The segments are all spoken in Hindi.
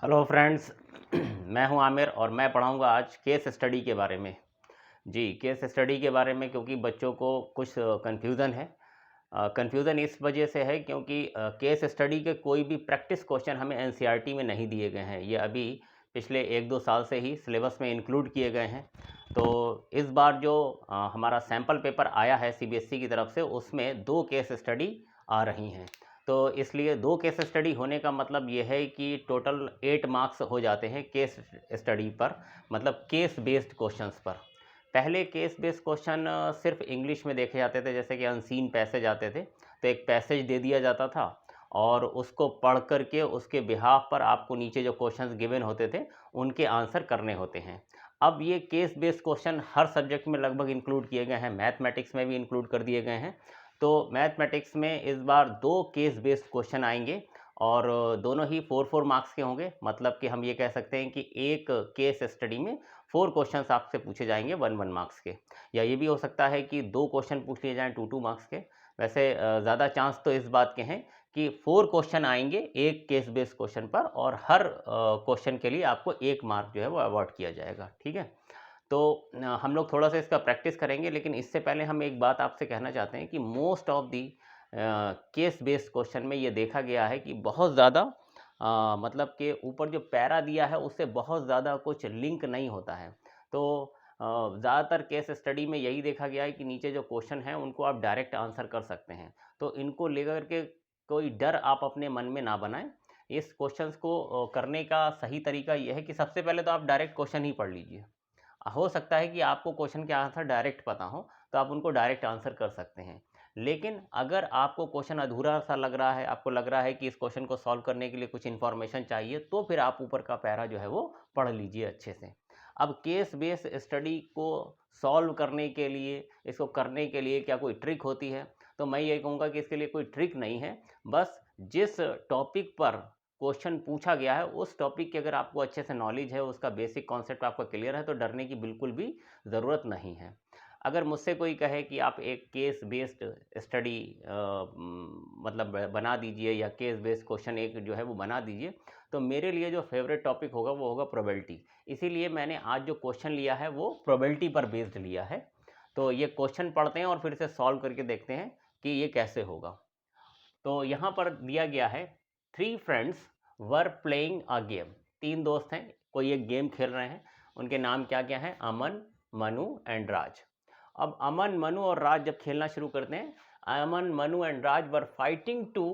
Hello friends. मैं हूं आमिर और मैं पढ़ाऊंगा आज केस स्टडी के बारे में। जी, केस स्टडी के बारे में, क्योंकि बच्चों को कुछ कन्फ्यूज़न है। कन्फ्यूज़न इस वजह से है क्योंकि केस स्टडी के कोई भी प्रैक्टिस क्वेश्चन हमें एनसीईआरटी में नहीं दिए गए हैं। ये अभी पिछले 1-2 साल से ही सिलेबस में इंक्लूड किए गए हैं। तो इस बार जो हमारा सैम्पल पेपर आया है सीबीएसई की तरफ से, उसमें 2 केस स्टडी आ रही हैं। तो इसलिए 2 केस स्टडी होने का मतलब ये है कि टोटल 8 मार्क्स हो जाते हैं केस स्टडी पर, मतलब केस बेस्ड क्वेश्चंस पर। पहले केस बेस्ड क्वेश्चन सिर्फ इंग्लिश में देखे जाते थे, जैसे कि अनसीन पैसेज आते थे, तो एक पैसेज दे दिया जाता था और उसको पढ़ करके उसके बिहाफ पर आपको नीचे जो क्वेश्चंस गिवन होते थे उनके आंसर करने होते हैं। अब ये केस बेस्ड क्वेश्चन हर सब्जेक्ट में लगभग इंक्लूड किए गए हैं, मैथमेटिक्स में भी इंक्लूड कर दिए गए हैं। तो मैथमेटिक्स में इस बार 2 केस बेस्ड क्वेश्चन आएंगे और दोनों ही 4-4 मार्क्स के होंगे। मतलब कि हम ये कह सकते हैं कि एक केस स्टडी में 4 क्वेश्चंस आपसे पूछे जाएंगे 1-1 मार्क्स के, या ये भी हो सकता है कि 2 क्वेश्चन पूछ लिए जाएं 2-2 मार्क्स के। वैसे ज़्यादा चांस तो इस बात के हैं कि 4 क्वेश्चन आएंगे एक केस बेस्ड क्वेश्चन पर, और हर क्वेश्चन के लिए आपको 1 मार्क जो है वो अवार्ड किया जाएगा। ठीक है, तो हम लोग थोड़ा सा इसका प्रैक्टिस करेंगे, लेकिन इससे पहले हम एक बात आपसे कहना चाहते हैं कि most of the case based question में ये देखा गया है कि बहुत ज़्यादा मतलब कि ऊपर जो पैरा दिया है उससे बहुत ज़्यादा कुछ लिंक नहीं होता है। तो ज़्यादातर केस स्टडी में यही देखा गया है कि नीचे जो क्वेश्चन हैं उनको आप डायरेक्ट आंसर कर सकते हैं। तो इनको लेकर के कोई डर आप अपने मन में ना बनाएं। इस क्वेश्चंस को करने का सही तरीका यह है कि सबसे पहले तो आप डायरेक्ट क्वेश्चन ही पढ़ लीजिए। हो सकता है कि आपको क्वेश्चन के आंसर डायरेक्ट पता हो, तो आप उनको डायरेक्ट आंसर कर सकते हैं। लेकिन अगर आपको क्वेश्चन अधूरा सा लग रहा है, आपको लग रहा है कि इस क्वेश्चन को सॉल्व करने के लिए कुछ इन्फॉर्मेशन चाहिए, तो फिर आप ऊपर का पैरा जो है वो पढ़ लीजिए अच्छे से। अब केस बेस्ड स्टडी को सॉल्व करने के लिए, इसको करने के लिए क्या कोई ट्रिक होती है? तो मैं ये कहूँगा कि इसके लिए कोई ट्रिक नहीं है। बस जिस टॉपिक पर क्वेश्चन पूछा गया है उस टॉपिक की अगर आपको अच्छे से नॉलेज है, उसका बेसिक कॉन्सेप्ट आपका क्लियर है, तो डरने की बिल्कुल भी ज़रूरत नहीं है। अगर मुझसे कोई कहे कि आप एक केस बेस्ड स्टडी मतलब बना दीजिए, या केस बेस्ड क्वेश्चन एक जो है वो बना दीजिए, तो मेरे लिए जो फेवरेट टॉपिक होगा वो होगा प्रोबेबिलिटी। इसीलिए मैंने आज जो क्वेश्चन लिया है वो प्रोबेबिलिटी पर बेस्ड लिया है। तो ये क्वेश्चन पढ़ते हैं और फिर से सॉल्व करके देखते हैं कि ये कैसे होगा। तो यहाँ पर दिया गया है, 3 friends were playing a game. 3 दोस्त हैं, कोई एक गेम खेल रहे हैं। उनके नाम क्या क्या हैं? अमन, मनु एंड राज। अब अमन, मनु और राज जब खेलना शुरू करते हैं, Aman, Manu and Raj were fighting to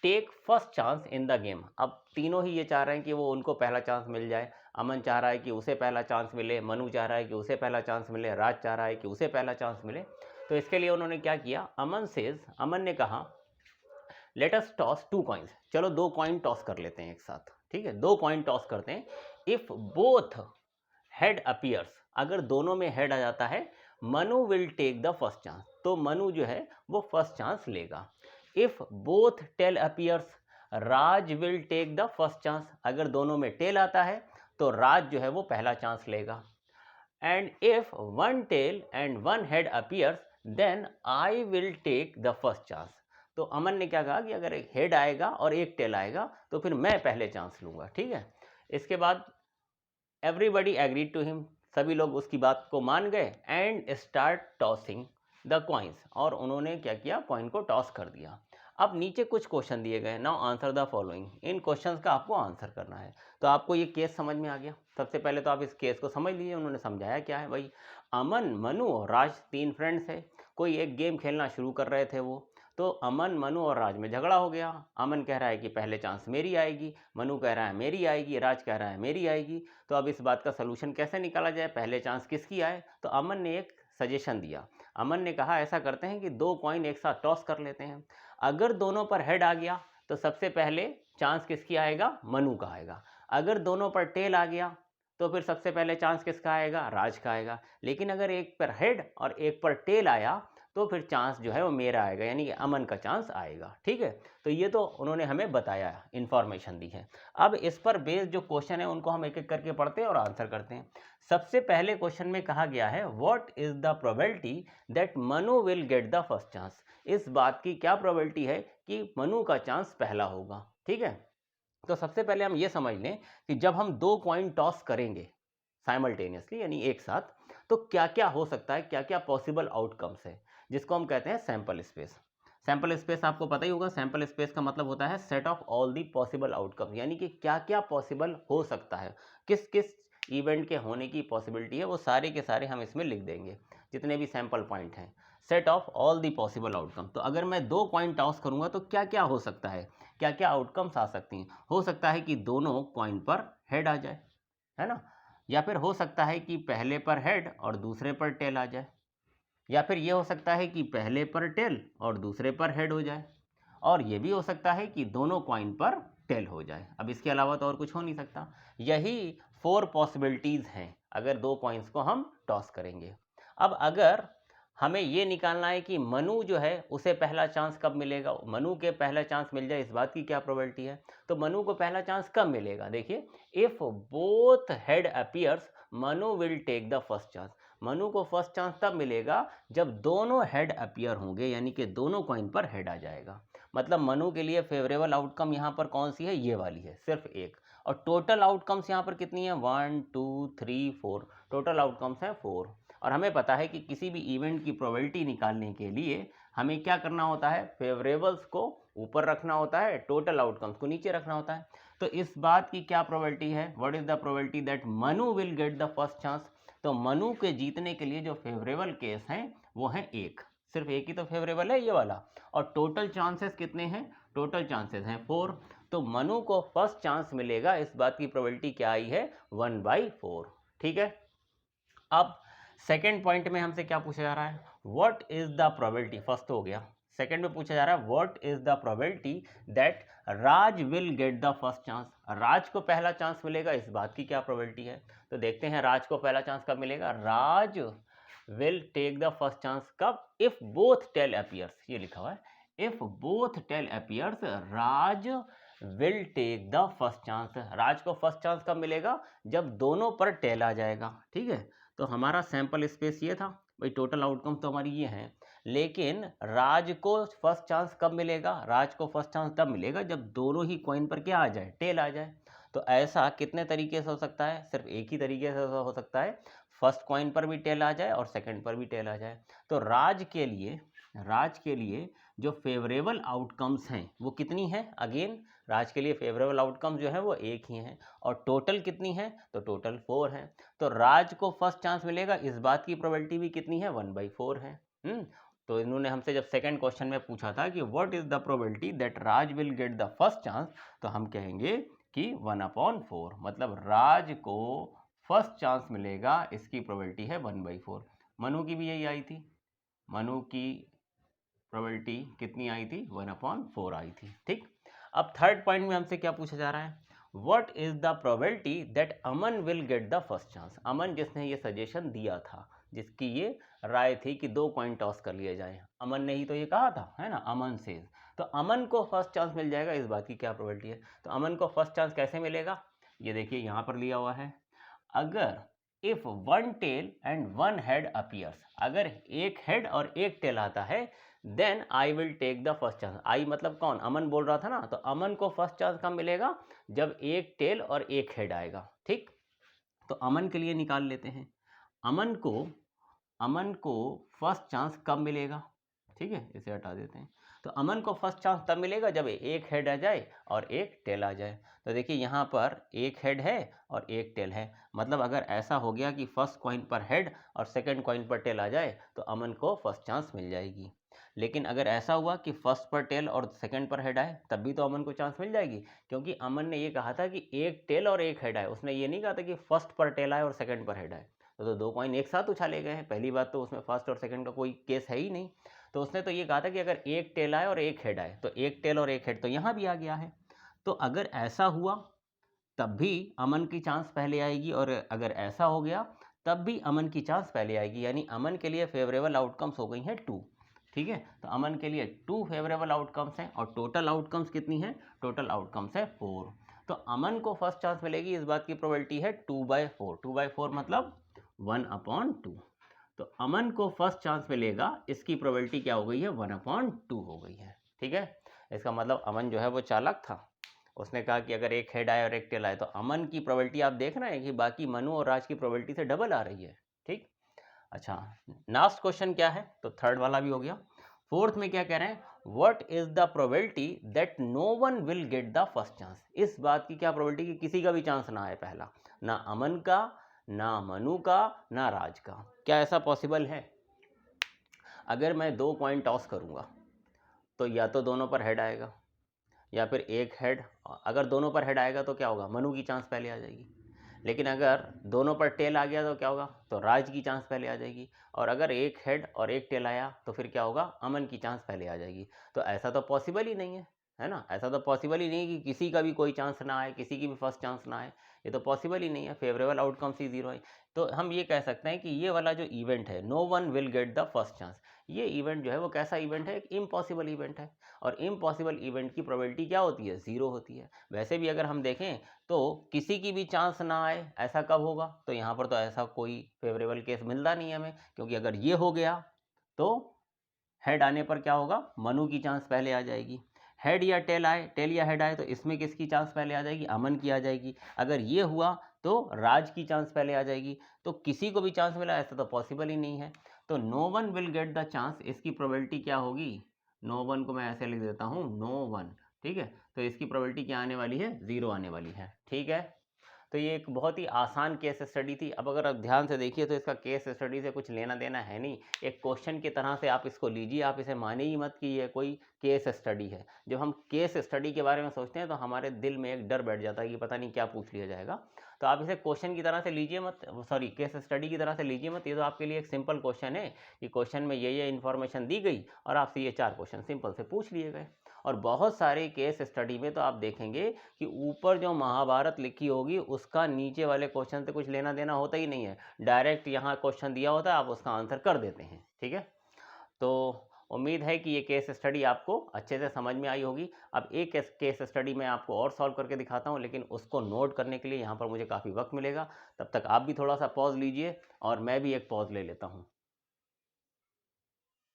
take first chance in the game. अब तीनों ही ये चाह रहे हैं कि वो उनको पहला चांस मिल जाए। अमन चाह रहा है कि उसे पहला चांस मिले, मनु चाह रहा है कि उसे पहला चांस मिले, राज चाह रहा है कि उसे पहला चांस मिले। तो इसके लिए उन्होंने क्या किया? अमन ने कहा, लेट अस टॉस 2 कॉइन्स। चलो 2 कॉइन टॉस कर लेते हैं एक साथ। ठीक है, 2 कॉइन टॉस करते हैं। इफ बोथ हेड अपीयर्स, अगर दोनों में हेड आ जाता है, Manu will take the first chance, तो मनु जो है वो फर्स्ट चांस लेगा। If both tail appears, Raj will take the first chance, अगर दोनों में टेल आता है तो राज जो है वो पहला चांस लेगा। And if one tail and one head appears, then I will take the first chance. तो अमन ने क्या कहा कि अगर एक हेड आएगा और एक टेल आएगा तो फिर मैं पहले चांस लूंगा। ठीक है, इसके बाद एवरीबडी एग्रीड टू हिम, सभी लोग उसकी बात को मान गए। And start tossing the coins, और उन्होंने क्या किया? कॉइन को टॉस कर दिया। अब नीचे कुछ क्वेश्चन दिए गए, now answer the following. In questions का आपको आंसर करना है। तो आपको ये केस समझ में आ गया। सबसे पहले तो आप इस केस को समझ लीजिए। उन्होंने समझाया क्या है भाई, अमन, मनु और राज 3 फ्रेंड्स है, कोई एक गेम खेलना शुरू कर रहे थे वो। तो अमन, मनु और राज में झगड़ा हो गया। अमन कह रहा है कि पहले चांस मेरी आएगी, मनु कह रहा है मेरी आएगी, राज कह रहा है मेरी आएगी। तो अब इस बात का सलूशन कैसे निकाला जाए, पहले चांस किसकी आए? तो अमन ने एक सजेशन दिया। अमन ने कहा, ऐसा करते हैं कि 2 कॉइन एक साथ टॉस कर लेते हैं। अगर दोनों पर हेड आ गया तो सबसे पहले चांस किसकी आएगा? मनु का आएगा। अगर दोनों पर टेल आ गया तो फिर सबसे पहले चांस किसका आएगा? राज का आएगा। लेकिन अगर एक पर हेड और एक पर टेल आया तो फिर चांस जो है वो मेरा आएगा, यानी कि अमन का चांस आएगा। ठीक है, तो ये तो उन्होंने हमें बताया, इन्फॉर्मेशन दी है। अब इस पर बेस्ड जो क्वेश्चन है उनको हम एक एक करके पढ़ते हैं और आंसर करते हैं। सबसे पहले क्वेश्चन में कहा गया है, what is the probability that Manu will get the first chance. इस बात की क्या प्रोबेबिलिटी है कि मनु का चांस पहला होगा। ठीक है, तो सबसे पहले हम ये समझ लें कि जब हम दो कॉइन टॉस करेंगे साइमल्टेनियसली यानी एक साथ, तो क्या क्या हो सकता है, क्या क्या पॉसिबल आउटकम्स है, जिसको हम कहते हैं सैंपल स्पेस। सैंपल स्पेस आपको पता ही होगा, सैंपल स्पेस का मतलब होता है set of all the possible outcome, यानी कि क्या क्या पॉसिबल हो सकता है, किस किस इवेंट के होने की पॉसिबिलिटी है, वो सारे के सारे हम इसमें लिख देंगे, जितने भी सैंपल पॉइंट हैं, set of all the possible outcome. तो अगर मैं दो कॉइन टॉस करूंगा तो क्या क्या हो सकता है, क्या क्या आउटकम्स आ सकती हैं। हो सकता है कि दोनों कॉइन पर हेड आ जाए, है ना, या फिर हो सकता है कि पहले पर हेड और दूसरे पर टेल आ जाए, या फिर ये हो सकता है कि पहले पर टेल और दूसरे पर हेड हो जाए, और ये भी हो सकता है कि दोनों कॉइन पर टेल हो जाए। अब इसके अलावा तो और कुछ हो नहीं सकता। यही 4 पॉसिबिलिटीज़ हैं अगर दो कॉइन्स को हम टॉस करेंगे। अब अगर हमें ये निकालना है कि मनु जो है उसे पहला चांस कब मिलेगा, मनु के पहला चांस मिल जाए इस बात की क्या प्रोबेबिलिटी है, तो मनु को पहला चांस कब मिलेगा, देखिए, if both head appears Manu will take the first chance. Manu को फर्स्ट चांस तब मिलेगा जब दोनों हेड अपीयर होंगे, यानी कि दोनों कॉइन पर हेड आ जाएगा। मतलब मनु के लिए फेवरेबल आउटकम यहाँ पर कौन सी है, ये वाली है, सिर्फ एक। और टोटल आउटकम्स यहाँ पर कितनी है, 1 2 3 4, टोटल आउटकम्स हैं 4। और हमें पता है कि किसी भी इवेंट की प्रोबेबिलिटी निकालने के लिए हमें क्या करना होता है, फेवरेबल्स को ऊपर रखना होता है, टोटल आउटकम्स को नीचे रखना होता है। तो इस बात की क्या प्रोबेबिलिटी है, what is the probability that Manu will get the first chance. तो मनु के जीतने के लिए जो फेवरेबल केस हैं वो हैं एक, सिर्फ एक ही तो फेवरेबल है, ये वाला। और टोटल चांसेस कितने हैं, टोटल चांसेस हैं 4। तो मनु को फर्स्ट चांस मिलेगा, इस बात की प्रोबेबिलिटी क्या आई है, 1/4। ठीक है। अब सेकेंड पॉइंट में हमसे क्या पूछा जा रहा है, what is the probability, first हो गया, सेकेंड में पूछा जा रहा है what is the probability that Raj will get the first chance. Raj को पहला चांस मिलेगा, इस बात की क्या प्रोबेबिलिटी है। तो देखते हैं राज को पहला चांस कब मिलेगा, Raj will take the first chance कब, इफ बोथ टेल अपीयर्स, ये लिखा हुआ है, if both tail appears Raj will take the first chance. Raj को फर्स्ट चांस कब मिलेगा, जब दोनों पर टेल आ जाएगा। ठीक है, तो हमारा सैंपल स्पेस ये था भाई, टोटल आउटकम तो हमारी ये हैं, लेकिन राज को फर्स्ट चांस कब मिलेगा, राज को फर्स्ट चांस तब मिलेगा जब दोनों ही कॉइन पर क्या आ जाए, टेल आ जाए। तो ऐसा कितने तरीके से हो सकता है, सिर्फ एक ही तरीके से हो सकता है, फर्स्ट कॉइन पर भी टेल आ जाए और सेकंड पर भी टेल आ जाए। तो राज के लिए जो फेवरेबल आउटकम्स हैं वो कितनी हैं, अगेन राज के लिए फेवरेबल आउटकम्स जो है वो एक ही हैं, और टोटल कितनी है, तो टोटल 4 हैं। तो राज को फर्स्ट चांस मिलेगा, इस बात की प्रोबेबिलिटी भी कितनी है, 1/4 है। तो इन्होंने हमसे जब सेकंड क्वेश्चन में पूछा था कि what is the probability that Raj will get the first chance, तो हम कहेंगे कि 1/4, मतलब राज को फर्स्ट चांस मिलेगा, इसकी प्रोबेबिलिटी है 1/4। मनु की भी यही आई थी, मनु की प्रोबेबिलिटी कितनी आई थी, 1/4 आई थी। ठीक। अब थर्ड पॉइंट में हमसे क्या पूछा जा रहा है, what is the probability that Aman will get the first chance. Aman जिसने ये सजेशन दिया था, जिसकी ये राय थी कि दो कॉइन टॉस कर लिए जाए, अमन ने ही तो ये कहा था, है ना, अमन से। तो अमन को फर्स्ट चांस मिल जाएगा, इस बात की क्या प्रोबेबिलिटी है। तो अमन को फर्स्ट चांस कैसे मिलेगा, ये देखिए यहाँ पर लिया हुआ है, अगर if 1 tail and 1 head appears, अगर एक हेड और एक टेल आता है, then I will take the first chance. I मतलब कौन, अमन बोल रहा था ना, तो अमन को फर्स्ट चांस कब मिलेगा, जब एक टेल और एक हेड आएगा। ठीक। तो अमन के लिए निकाल लेते हैं, अमन को फर्स्ट चांस कब मिलेगा। ठीक है, इसे हटा देते हैं। तो अमन को फर्स्ट चांस तब मिलेगा जब एक हेड आ जाए और एक टेल आ जाए। तो देखिए यहाँ पर एक हेड है और एक टेल है, मतलब अगर ऐसा हो गया कि फर्स्ट कॉइन पर हेड और सेकंड कॉइन पर टेल आ जाए तो अमन को फर्स्ट चांस मिल जाएगी। लेकिन अगर ऐसा हुआ कि फर्स्ट पर टेल और सेकंड पर हेड आए, तब भी तो अमन को चांस मिल जाएगी, क्योंकि अमन ने ये कहा था कि एक टेल और एक हेड आए, उसने ये नहीं कहा था कि फर्स्ट पर टेल आए और सेकंड पर हेड आए। तो दो कॉइन एक साथ उछाले गए हैं, पहली बात तो उसमें फर्स्ट और सेकंड का कोई केस है ही नहीं। तो उसने तो ये कहा था कि अगर एक टेल आए और एक हेड आए, तो एक टेल और एक हेड तो यहाँ भी आ गया है। तो अगर ऐसा हुआ तब भी अमन की चांस पहले आएगी, और अगर ऐसा हो गया तब भी अमन की चांस पहले आएगी, यानी अमन के लिए फेवरेबल आउटकम्स हो गई हैं 2। ठीक है, तो अमन के लिए 2 फेवरेबल आउटकम्स हैं, और टोटल आउटकम्स कितनी हैं, टोटल आउटकम्स है 4। तो अमन को फर्स्ट चांस मिलेगी, इस बात की प्रोबेबिलिटी है 2/4। 2/4 मतलब 1/2। तो अमन को फर्स्ट चांस मिलेगा, इसकी प्रोबेबिलिटी क्या हो गई है, 1/2 हो गई है। ठीक है, इसका मतलब अमन जो है वो चालाक था, उसने कहा कि अगर एक हेड आए और एक टेल आए तो अमन की प्रोबेबिलिटी आप देख रहे हैं कि बाकी मनु और राज की प्रोबेबिलिटी से डबल आ रही है। ठीक, अच्छा, लास्ट क्वेश्चन क्या है, तो थर्ड वाला भी हो गया। फोर्थ में क्या कह रहे हैं, what is the probability that no one will get the first chance. इस बात की क्या प्रोबेबिलिटी कि किसी का भी चांस ना आए पहला, ना अमन का, ना मनु का, ना राज का। क्या ऐसा पॉसिबल है? अगर मैं 2 कॉइन टॉस करूंगा तो या तो दोनों पर हेड आएगा या फिर एक हेड। अगर दोनों पर हेड आएगा तो क्या होगा, मनु की चांस पहले आ जाएगी। लेकिन अगर दोनों पर टेल आ गया तो क्या होगा, तो राज की चांस पहले आ जाएगी। और अगर एक हेड और एक टेल आया तो फिर क्या होगा, अमन की चांस पहले आ जाएगी। तो ऐसा तो पॉसिबल ही नहीं है ना। ऐसा तो पॉसिबल ही नहीं कि किसी का भी कोई चांस ना आए, किसी की भी फर्स्ट चांस ना आए। ये तो पॉसिबल ही नहीं है, फेवरेबल आउटकम सी जीरो है। तो हम ये कह सकते हैं कि ये वाला जो इवेंट है, no one will get the first chance, ये इवेंट जो है वो कैसा इवेंट है, एक इम्पॉसिबल इवेंट है। और इम्पॉसिबल इवेंट की प्रोबेबिलिटी क्या होती है, ज़ीरो होती है। वैसे भी अगर हम देखें तो किसी की भी चांस ना आए, ऐसा कब होगा, तो यहाँ पर तो ऐसा कोई फेवरेबल केस मिलता नहीं है हमें, क्योंकि अगर ये हो गया तो हेड आने पर क्या होगा, मनु की चांस पहले आ जाएगी। हेड या टेल आए, टेल या हेड आए तो इसमें किसकी चांस पहले आ जाएगी, अमन की आ जाएगी। अगर ये हुआ तो राज की चांस पहले आ जाएगी। तो किसी को भी चांस मिला, ऐसा तो पॉसिबल ही नहीं है। तो no one will get the chance, इसकी प्रोबेबिलिटी क्या होगी, नो वन को मैं ऐसे लिख देता हूँ, नो वन। ठीक है, तो इसकी प्रोबेबिलिटी क्या आने वाली है, ज़ीरो आने वाली है। ठीक है, तो ये एक बहुत ही आसान केस स्टडी थी। अब अगर आप ध्यान से देखिए तो इसका केस स्टडी से कुछ लेना देना है नहीं, एक क्वेश्चन की तरह से आप इसको लीजिए। आप इसे माने ही मत कि ये कोई केस स्टडी है। जब हम केस स्टडी के बारे में सोचते हैं तो हमारे दिल में एक डर बैठ जाता है कि पता नहीं क्या पूछ लिया जाएगा। तो आप इसे क्वेश्चन की तरह से लीजिए मत, सॉरी केस स्टडी की तरह से लीजिए मत। ये तो आपके लिए एक सिंपल क्वेश्चन है कि क्वेश्चन में ये इन्फॉर्मेशन दी गई और आपसे ये 4 क्वेश्चन सिंपल से पूछ लिए गए। और बहुत सारे केस स्टडी में तो आप देखेंगे कि ऊपर जो महाभारत लिखी होगी उसका नीचे वाले क्वेश्चन से कुछ लेना देना होता ही नहीं है। डायरेक्ट यहाँ क्वेश्चन दिया होता है, आप उसका आंसर कर देते हैं। ठीक है, तो उम्मीद है कि ये केस स्टडी आपको अच्छे से समझ में आई होगी। अब एक केस स्टडी मैं आपको और सॉल्व करके दिखाता हूँ, लेकिन उसको नोट करने के लिए यहाँ पर मुझे काफ़ी वक्त मिलेगा। तब तक आप भी थोड़ा सा पॉज लीजिए और मैं भी एक पॉज ले लेता हूँ।